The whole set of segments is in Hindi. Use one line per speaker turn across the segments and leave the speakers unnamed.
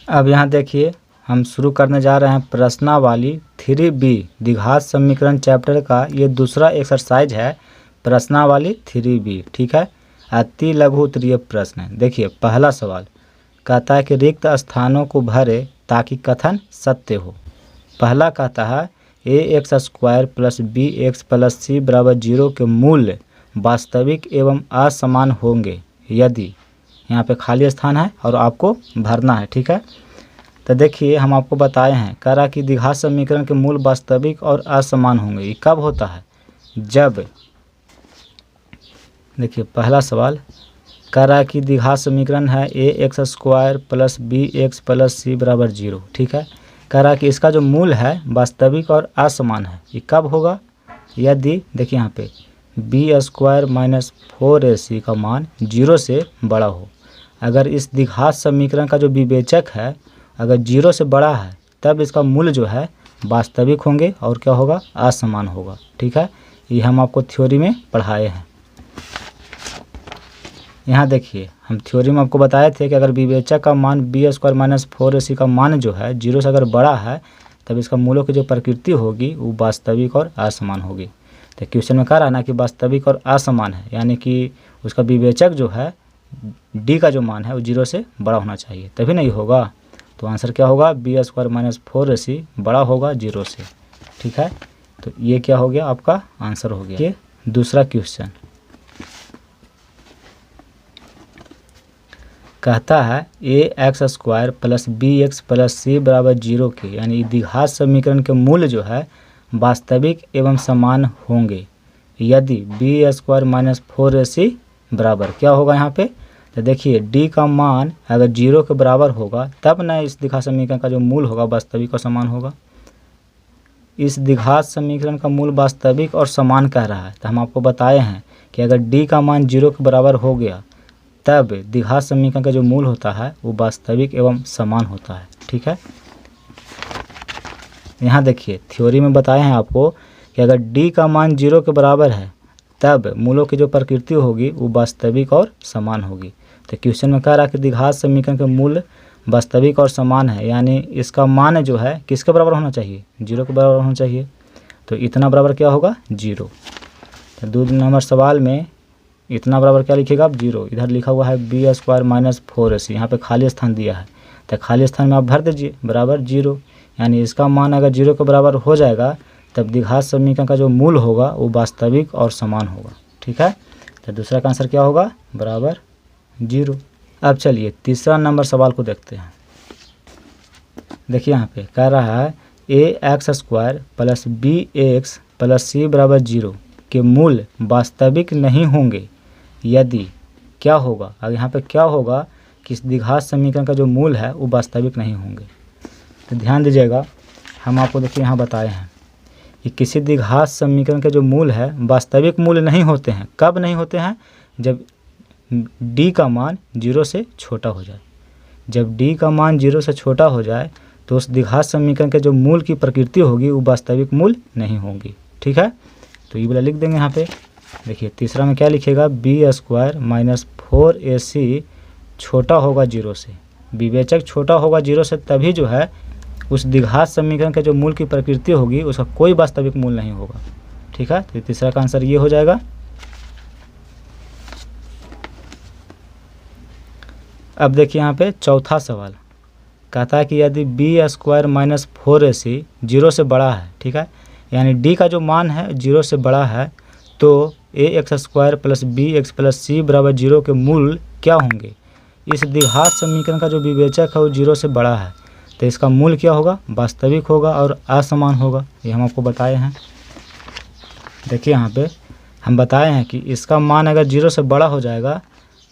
अब यहाँ देखिए हम शुरू करने जा रहे हैं प्रश्नावली 3B द्विघात समीकरण चैप्टर का ये दूसरा एक्सरसाइज है, प्रश्नावली 3B। ठीक है, अति लघु उत्तरीय प्रश्न है। देखिए पहला सवाल कहता है कि रिक्त स्थानों को भरे ताकि कथन सत्य हो। पहला कहता है ax² + bx + c = 0 के मूल्य वास्तविक एवं असमान होंगे यदि, यहाँ पे खाली स्थान है और आपको भरना है। ठीक है, तो देखिए हम आपको बताए हैं, कह रहा कि द्विघात समीकरण के मूल वास्तविक और असमान होंगे। ये कब होता है? जब, देखिए पहला सवाल कह रहा है कि द्विघात समीकरण है ax² + bx + c = 0। ठीक है, कह रहा है कि इसका जो मूल है वास्तविक और असमान है। ये कब होगा? यदि देखिए यहाँ पे b² - 4ac का मान 0 से बड़ा हो। अगर इस द्विघात समीकरण का जो विवेचक है अगर 0 से बड़ा है तब इसका मूल्य जो है वास्तविक होंगे और क्या होगा? असमान होगा। ठीक है, ये हम आपको थ्योरी में पढ़ाए हैं। यहाँ देखिए हम थ्योरी में आपको बताए थे कि अगर विवेचक का मान b² - 4ac का मान जो है 0 से अगर बड़ा है तब इसका मूलों की जो प्रकृति होगी वो वास्तविक और असमान होगी। तो क्वेश्चन में कह रहा है ना कि वास्तविक और असमान है, यानी कि उसका विवेचक जो है d का जो मान है वो 0 से बड़ा होना चाहिए, तभी नहीं होगा। तो आंसर क्या होगा? b² - 4ac बड़ा होगा 0 से। ठीक है, तो ये क्या हो गया? आपका आंसर हो गया। ये दूसरा क्वेश्चन कहता है ax² + bx + c = 0 के, यानी द्विघात समीकरण के मूल्य जो है वास्तविक एवं समान होंगे यदि b² - 4ac बराबर क्या होगा यहाँ पे? तो देखिए d का मान अगर 0 के बराबर होगा तब न इस द्विघात समीकरण का जो मूल होगा वास्तविक और समान होगा। इस द्विघात समीकरण का मूल वास्तविक और समान कह रहा है, तो हम आपको बताए हैं कि अगर d का मान 0 के बराबर हो गया तब द्विघात समीकरण का जो मूल होता है वो वास्तविक एवं समान होता है। ठीक है, यहाँ देखिए थ्योरी में बताए हैं आपको कि अगर d का मान 0 के बराबर है तब मूलों की जो प्रकृति होगी वो वास्तविक और समान होगी। तो क्वेश्चन में कह रहा है कि द्विघात समीकरण के मूल्य वास्तविक और समान है, यानी इसका मान जो है किसके बराबर होना चाहिए? 0 के बराबर होना चाहिए। तो इतना बराबर क्या होगा? 0। तो 2 नंबर सवाल में इतना बराबर क्या लिखेगा आप? 0। इधर लिखा हुआ है b² - 4ac, यहाँ पे खाली स्थान दिया है, तो खाली स्थान में आप भर दीजिए बराबर 0, यानी इसका मान अगर 0 के बराबर हो जाएगा तब द्विघात समीकरण का जो मूल होगा वो वास्तविक और समान होगा। ठीक है, तो दूसरा का आंसर क्या होगा? बराबर 0। अब चलिए तीसरा नंबर सवाल को देखते हैं। देखिए यहाँ पे कह रहा है ax² + bx + c = 0 के मूल्य वास्तविक नहीं होंगे यदि क्या होगा? अब यहाँ पे क्या होगा कि इस द्विघात समीकरण का जो मूल है वो वास्तविक नहीं होंगे। तो ध्यान दीजिएगा, हम आपको देखिए यहाँ बताए हैं कि किसी द्विघात समीकरण के जो मूल है वास्तविक मूल्य नहीं होते हैं। कब नहीं होते हैं? जब d का मान 0 से छोटा हो जाए। जब d का मान 0 से छोटा हो जाए तो उस द्विघात समीकरण के जो मूल की प्रकृति होगी वो वास्तविक मूल्य नहीं होगी। ठीक है, तो ये वाला लिख देंगे यहाँ पे। देखिए तीसरा में क्या लिखेगा? b² - 4ac छोटा होगा 0 से। विवेचक छोटा होगा 0 से तभी जो है उस द्विघात समीकरण के जो मूल की प्रकृति होगी उसका कोई वास्तविक मूल नहीं होगा। ठीक है, तो तीसरा का आंसर ये हो जाएगा। अब देखिए यहाँ पे चौथा सवाल कहता है कि यदि b² - 4ac 0 से बड़ा है, ठीक है, यानी d का जो मान है 0 से बड़ा है, तो ax² + bx + c = 0 के मूल क्या होंगे? इस द्विघात समीकरण का जो विवेचक है वो 0 से बड़ा है, तो इसका मूल क्या होगा? वास्तविक होगा और असमान होगा। ये हम आपको बताए हैं। देखिए यहाँ पे हम बताए हैं कि इसका मान अगर 0 से बड़ा हो जाएगा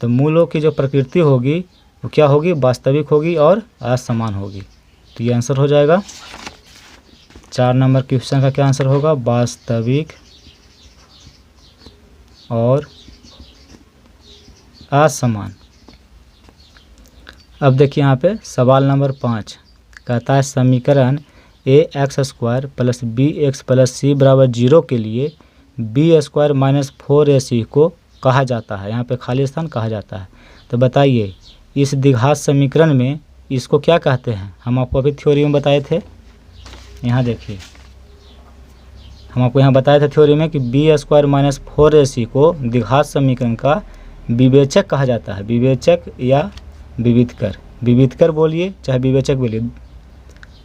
तो मूलों की जो प्रकृति होगी वो क्या होगी? वास्तविक होगी और असमान होगी। तो ये आंसर हो जाएगा। 4 नंबर क्वेश्चन का क्या आंसर होगा? वास्तविक और असमान। अब देखिए यहाँ पे सवाल नंबर 5 कहता है समीकरण ax² + bx + c = 0 के लिए b² - 4ac को कहा जाता है। यहाँ पे खाली स्थान कहा जाता है। तो बताइए इस द्विघात समीकरण में इसको क्या कहते हैं, हम आपको अभी थ्योरी में बताए थे। यहाँ देखिए, हम आपको यहाँ बताए थे थ्योरी में कि बी स्क्वायर माइनस 4ac को द्विघात समीकरण का विवेचक कहा जाता है। विवेचक या विविधकर, विविधकर बोलिए चाहे विवेचक बोलिए,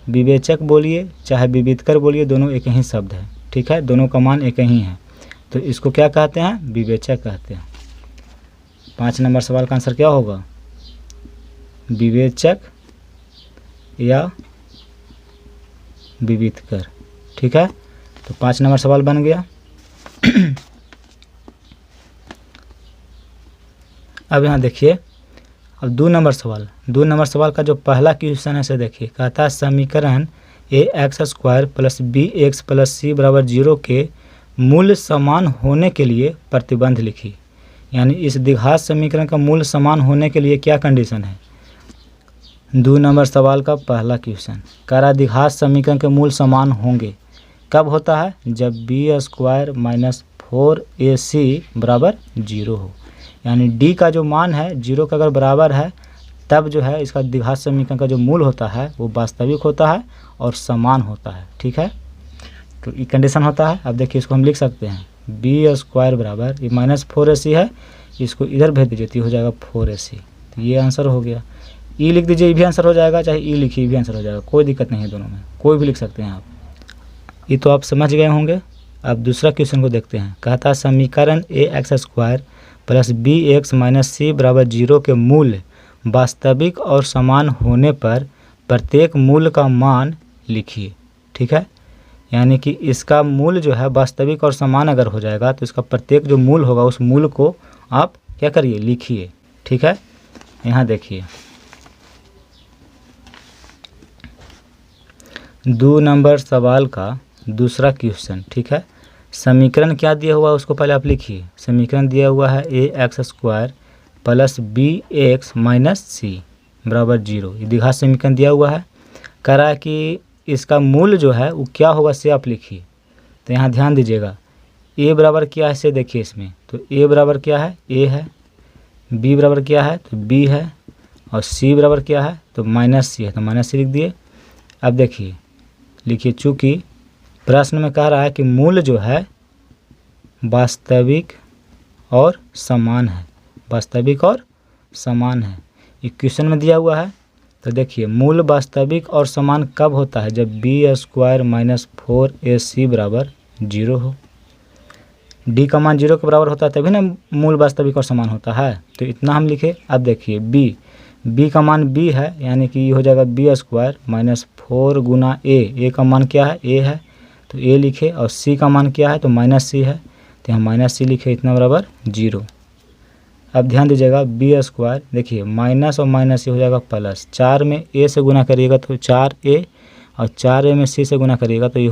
विवेचक बोलिए चाहे विविधकर बोलिए, दोनों एक ही शब्द है, ठीक है, दोनों का मान एक ही है। तो इसको क्या कहते हैं, विवेचक कहते हैं। 5 नंबर सवाल का आंसर क्या होगा, विवेचक या विविधकर, ठीक है। तो 5 नंबर सवाल बन गया। अब यहाँ देखिए, अब 2 नंबर सवाल, 2 नंबर सवाल का जो पहला क्वेश्चन है से देखिए, कहता है समीकरण ax² plus bx plus c बराबर 0 के मूल समान होने के लिए प्रतिबंध लिखी। यानी इस द्विघात समीकरण का मूल समान होने के लिए क्या कंडीशन है। 2 नंबर सवाल का पहला क्वेश्चन कह रहा द्विघात समीकरण के मूल समान होंगे, कब होता है, जब b² माइनस 4ac बराबर 0 हो। यानी d का जो मान है 0 के अगर बराबर है, तब जो है इसका द्विघात समीकरण का जो मूल होता है वो वास्तविक होता है और समान होता है, ठीक है। तो ये कंडीशन होता है। अब देखिए, इसको हम लिख सकते हैं b² बराबर, ये माइनस 4ac है, इसको इधर भेज दीजिए तो हो जाएगा 4ac। तो ये आंसर हो गया। ई लिख दीजिए, ये भी आंसर हो जाएगा, चाहे ई लिखिए भी आंसर हो जाएगा, कोई दिक्कत नहीं है, दोनों में कोई भी लिख सकते हैं आप। ये तो आप समझ गए होंगे। अब दूसरा क्वेश्चन को देखते हैं। कहता है समीकरण ax² plus bx minus c बराबर 0 के मूल वास्तविक और समान होने पर प्रत्येक मूल का मान लिखिए, ठीक है। यानी कि इसका मूल जो है वास्तविक और समान अगर हो जाएगा तो इसका प्रत्येक जो मूल होगा उस मूल को आप क्या करिए, लिखिए, ठीक है। यहाँ देखिए 2 नंबर सवाल का दूसरा क्वेश्चन, ठीक है। समीकरण क्या दिया हुआ है उसको पहले आप लिखिए। समीकरण दिया हुआ है ax² plus bx minus c बराबर 0, ये द्विघात समीकरण दिया हुआ है। कह रहा है कि इसका मूल जो है वो क्या होगा से आप लिखिए। तो यहाँ ध्यान दीजिएगा, a बराबर क्या है से देखिए इसमें, तो a बराबर क्या है, a है, b बराबर क्या है तो b है, और c बराबर क्या है तो माइनस c है, तो माइनस c लिख दिए। अब देखिए लिखिए, चूँकि प्रश्न में कह रहा है कि मूल जो है वास्तविक और समान है, वास्तविक और समान है, ये क्वेश्चन में दिया हुआ है। तो देखिए मूल वास्तविक और समान कब होता है, जब b² माइनस 4ac बराबर 0 हो। d का मान 0 के बराबर होता है तभी ना मूल वास्तविक और समान होता है। तो इतना हम लिखे। अब देखिए b का मान b है, यानी कि ये हो जाएगा b² माइनस 4 गुना a का मान क्या है, a है, तो a लिखे, और c का मान क्या है तो माइनस c है, तो यहाँ माइनस c लिखे, इतना बराबर 0। अब ध्यान दीजिएगा b² देखिए माइनस और माइनस c हो जाएगा प्लस, 4 में a से गुना करिएगा तो 4a, और 4a में c से गुना करिएगा तो ये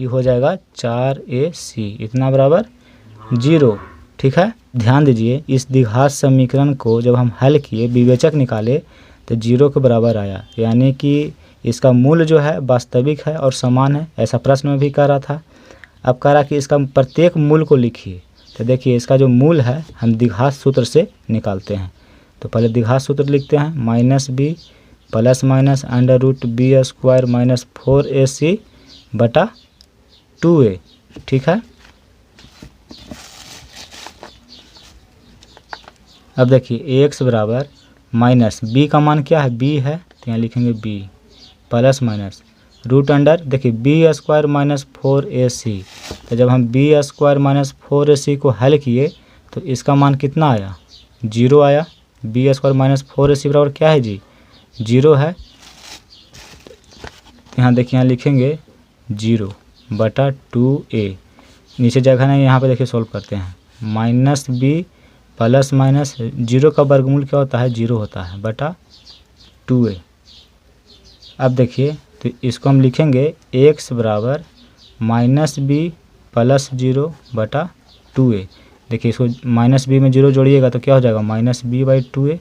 हो जाएगा 4ac, इतना बराबर 0, ठीक है। ध्यान दीजिए, इस द्विघात समीकरण को जब हम हल किए, विवेचक निकाले तो 0 के बराबर आया, यानी कि इसका मूल जो है वास्तविक है और समान है, ऐसा प्रश्न में भी कह रहा था। अब कह रहा कि इसका प्रत्येक मूल को लिखिए। तो देखिए इसका जो मूल है हम द्विघात सूत्र से निकालते हैं। तो पहले द्विघात सूत्र लिखते हैं, minus b plus minus √b² minus 4ac बटा 2a, ठीक है। अब देखिए ax बराबर माइनस b का मान क्या है, b है, तो यहाँ लिखेंगे b प्लस माइनस √, देखिए b² माइनस 4ac। तो जब हम b² माइनस 4ac को हल किए तो इसका मान कितना आया, 0 आया। b² माइनस 4ac बराबर क्या है जी, 0 है। यहाँ देखिए, यहाँ लिखेंगे 0 बटा 2a, नीचे जगह नहीं, यहाँ पे देखिए सॉल्व करते हैं। माइनस b प्लस माइनस 0 का वर्गमूल क्या होता है, 0 होता है, बटा 2a। अब देखिए तो इसको हम लिखेंगे x बराबर माइनस b प्लस 0 बटा 2a। देखिए इसको माइनस b में 0 जोड़िएगा तो क्या हो जाएगा, माइनस b बाई 2a।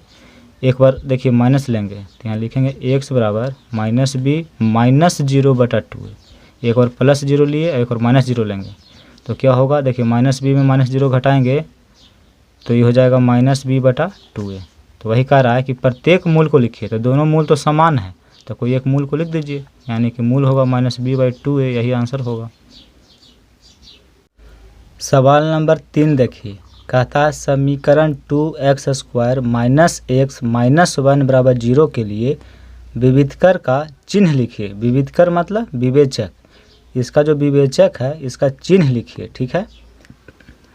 एक बार देखिए माइनस लेंगे तो यहाँ लिखेंगे x बराबर माइनस b माइनस 0 बटा 2a। एक बार प्लस 0 लिए, एक बार माइनस 0 लेंगे तो क्या होगा, देखिए माइनस b में माइनस 0 घटाएंगे तो ये हो जाएगा माइनस b बटा 2a। तो वही कह रहा है कि प्रत्येक मूल को लिखिए। तो दोनों मूल तो समान है, तो कोई एक मूल को लिख दीजिए, यानी कि मूल होगा -b/2a, यही आंसर होगा। सवाल नंबर 3 देखिए, कहता है समीकरण 2x² - x - 1 = 0 के लिए विविधकर का चिन्ह लिखिए। विविधकर मतलब विवेचक, इसका जो विवेचक है इसका चिन्ह लिखिए। ठीक है।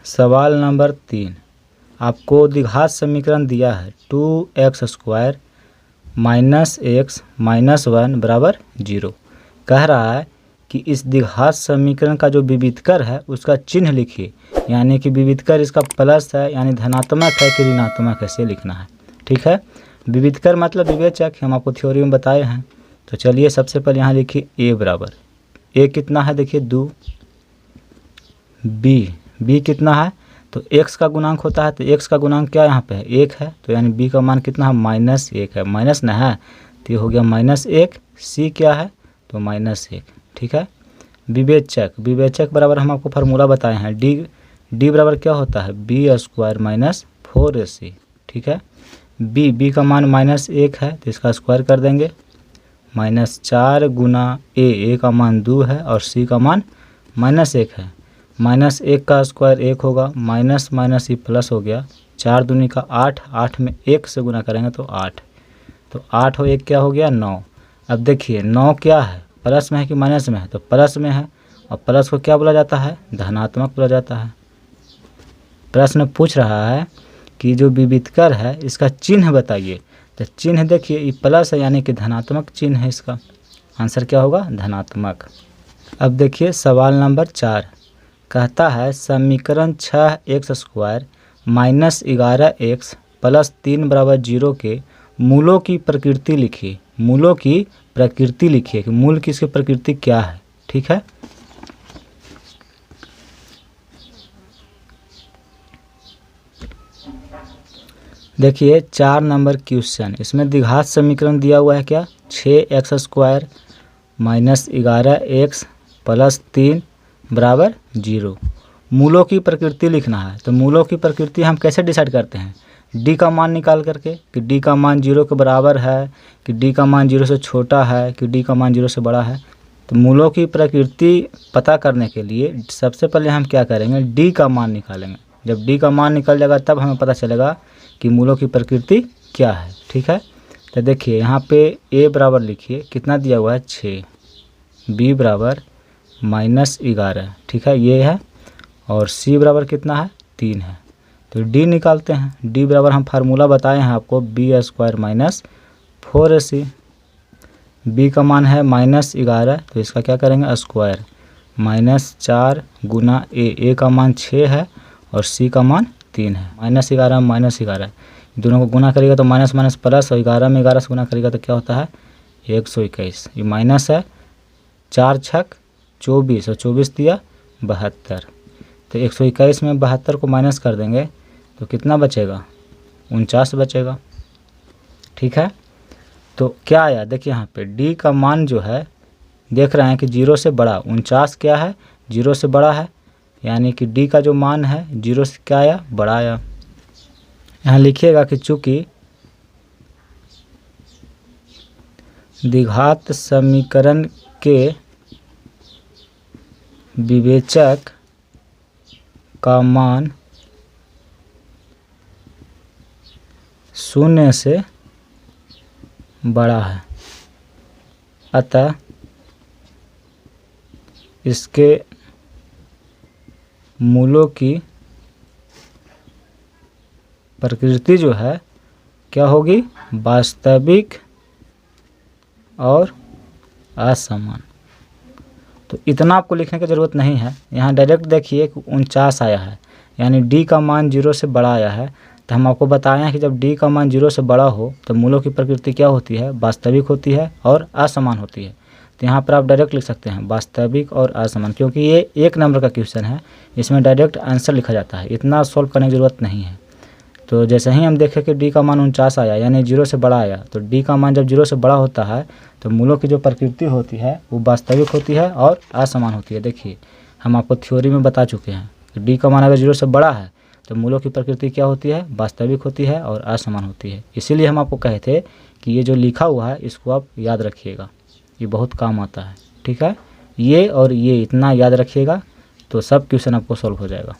सवाल नंबर 3, आपको द्विघात समीकरण दिया है 2x² - x - 1 = 0। कह रहा है कि इस द्विघात समीकरण का जो विविधकर है उसका चिन्ह लिखिए, यानी कि विविधकर इसका प्लस है यानी धनात्मक है कि ऋणात्मक है, इसे लिखना है। ठीक है। विविधकर मतलब विवेचक, हम आपको थ्योरी में बताए हैं। तो चलिए सबसे पहले यहाँ लिखिए a बराबर, a कितना है देखिए 2, b कितना है, तो x का गुणांक होता है, तो x का गुणांक क्या यहाँ पे है 1 है, तो यानी b का मान कितना है -1 है, माइनस न है तो ये हो गया -1। c क्या है तो -1। ठीक है। विवेचक बराबर हम आपको फार्मूला बताए हैं, d बराबर क्या होता है b² - 4ac। ठीक है। b का मान -1 है तो इसका स्क्वायर कर देंगे, -4 गुना a का मान 2 है और c का मान -1 है। -1 का स्क्वायर 1 होगा, माइनस माइनस ये प्लस हो गया, 4 दूनी का 8, 8 में 1 से गुना करेंगे तो 8, तो 8 और 1 क्या हो गया 9। अब देखिए 9 क्या है, प्लस में है कि माइनस में है, तो प्लस में है, और प्लस को क्या बोला जाता है धनात्मक बोला जाता है। प्रश्न पूछ रहा है कि जो विविधकर है इसका चिन्ह बताइए, तो चिन्ह देखिए ये प्लस है यानी कि धनात्मक चिन्ह है, इसका आंसर क्या होगा धनात्मक। अब देखिए सवाल नंबर 4, कहता है समीकरण 6x² - 11x + 3 = 0 के मूलों की प्रकृति लिखिए। मूलों की प्रकृति लिखिए कि मूल की इसकी प्रकृति क्या है। ठीक है। देखिए 4 नंबर क्वेश्चन, इसमें द्विघात समीकरण दिया हुआ है क्या 6x² - 11x + 3 = 0। मूलों की प्रकृति लिखना है, तो मूलों की प्रकृति हम कैसे डिसाइड करते हैं d का मान निकाल करके, कि d का मान 0 के बराबर है, कि d का मान 0 से छोटा है, कि d का मान 0 से बड़ा है। तो मूलों की प्रकृति पता करने के लिए सबसे पहले हम क्या करेंगे d का मान निकालेंगे। जब d का मान निकल जाएगा तब हमें पता चलेगा कि मूलों की प्रकृति क्या है। ठीक है। तो देखिए यहाँ पे a बराबर लिखिए, कितना दिया हुआ है 6, b बराबर -11। ठीक है ये है, और c बराबर कितना है 3 है, तो d निकालते हैं। d बराबर हम फार्मूला बताए हैं आपको b² - 4ac। b का मान है -11, तो इसका क्या करेंगे स्क्वायर, -4 गुना a का मान 6 है और c का मान 3 है, -11 -11 दोनों को गुना करेगा तो माइनस माइनस प्लस, और 11 में 11 से गुना करेगा तो क्या होता है 121। ये माइनस है, 4 छक 24 और 24 दिया 72, तो 121 में 72 को माइनस कर देंगे तो कितना बचेगा 49 बचेगा। ठीक है। तो क्या आया देखिए यहाँ पे d का मान जो है देख रहे हैं कि 0 से बड़ा, 49 क्या है 0 से बड़ा है, यानी कि d का जो मान है 0 से क्या आया बड़ा आया। यहाँ लिखिएगा कि चूँकि द्विघात समीकरण के विवेचक का मान 0 से बड़ा है, अतः इसके मूलों की प्रकृति जो है क्या होगी वास्तविक और असमान। तो इतना आपको लिखने की ज़रूरत नहीं है, यहाँ डायरेक्ट देखिए 49 आया है, यानी d का मान 0 से बड़ा आया है। तो हम आपको बताए हैं कि जब d का मान 0 से बड़ा हो तो मूलों की प्रकृति क्या होती है वास्तविक होती है और असमान होती है। तो यहाँ पर आप डायरेक्ट लिख सकते हैं वास्तविक और असमान, क्योंकि ये 1 नंबर का क्वेश्चन है, इसमें डायरेक्ट आंसर लिखा जाता है, इतना सॉल्व करने की ज़रूरत नहीं है। तो जैसे ही हम देखें कि d का मान 49 आया यानी 0 से बड़ा आया, तो d का मान जब 0 से बड़ा होता है तो मूलों की जो प्रकृति होती है वो वास्तविक होती है और असमान होती है। देखिए हम आपको थ्योरी में बता चुके हैं कि d का मान अगर 0 से बड़ा है तो मूलों की प्रकृति क्या होती है, वास्तविक होती है और असमान होती है। इसीलिए हम आपको कहे थे कि ये जो लिखा हुआ है इसको आप याद रखिएगा, ये बहुत काम आता है। ठीक है, ये और ये इतना याद रखिएगा तो सब क्वेश्चन आपको सॉल्व हो जाएगा।